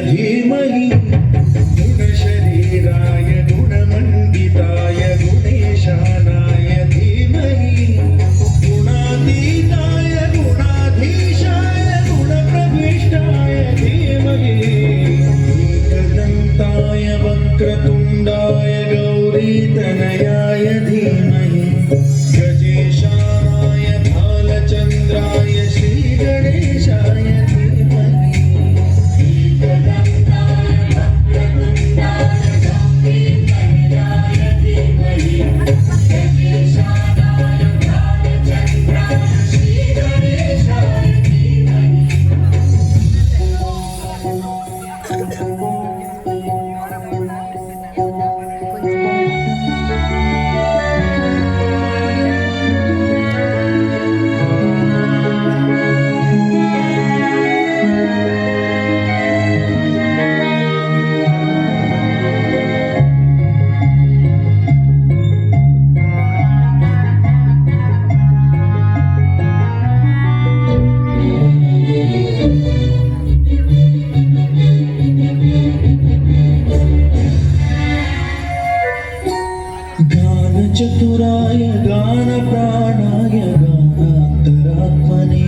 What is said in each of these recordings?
धीमहि गुणशरीराय गुणमण्डिताय गुणेशानाय धीमहि गुणातीताय गुणाधीशाय गुणप्रविष्टाय धीमहि एकदन्ताय वक्रतुण्डाय गौरीतनयाय धीमहि गजेशानाय भालचन्द्राय श्रीगणेशाय धीमहि चतुराय गानप्राणाय गानान्तरात्मने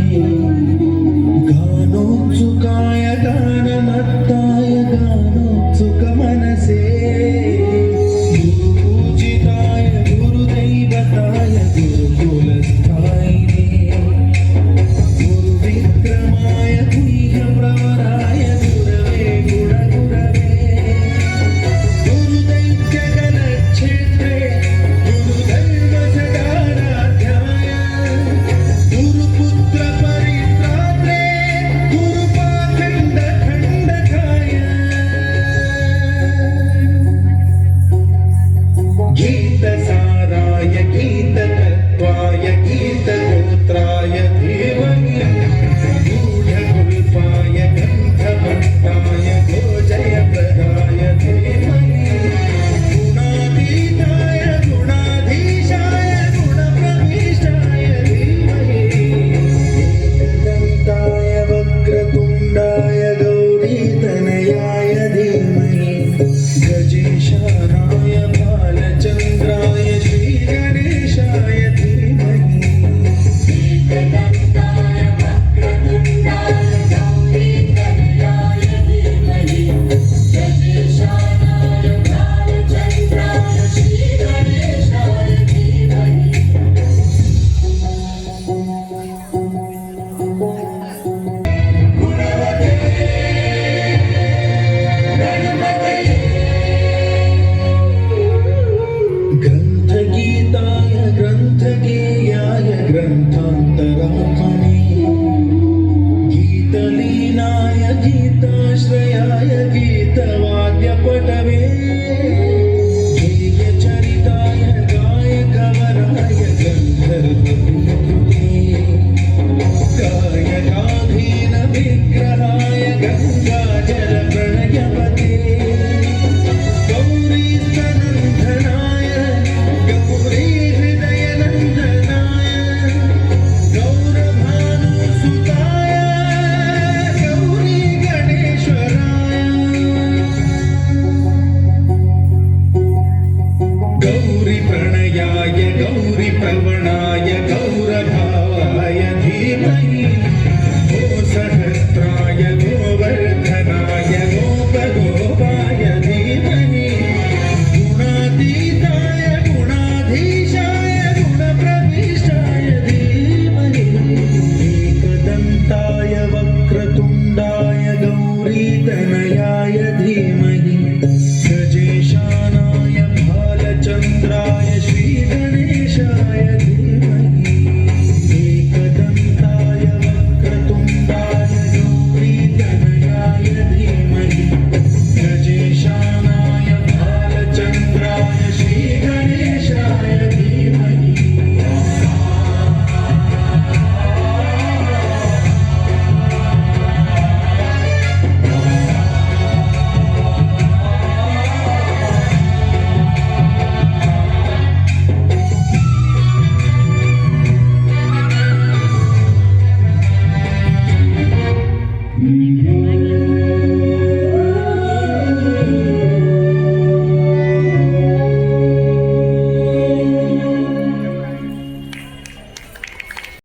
गानोत्सुकाय गानमत्ताय गानोत्सुकमनसे गुरुपूजिताय गुरुदैवताय गुरुकुलस्थायिने गुरुविक्रमाय गुह्यप्रवराय गुरवे गुणगुरवे गुरुदैत्यगणक्षेत्रे गीतसाराय गीततत्त्वाय गीतगोत्राय धीमहि गूढगुल्पाय गन्धभट्टाय गोजयप्रदाय धीमहि गुणातीताय गुणाधीशाय गुणप्रविष्टाय धीमहि एकदन्ताय वक्रतुण्डाय गौरीतनयाय धीमहि गजेशानाय चन्द्राय श्रीगणेशाय धीमहि एकदन्ताय वक्रतुण्डाय गौरीतनयाय धीमहि गजेशानाय भालचन्द्राय श्रीगणेशाय धीमहि गुणवते गणपतये ग्रन्थगीताय ग्रन्थगेयाय ग्रन्थान्तरात्मने गीतलीनाय गीताश्रयाय गीत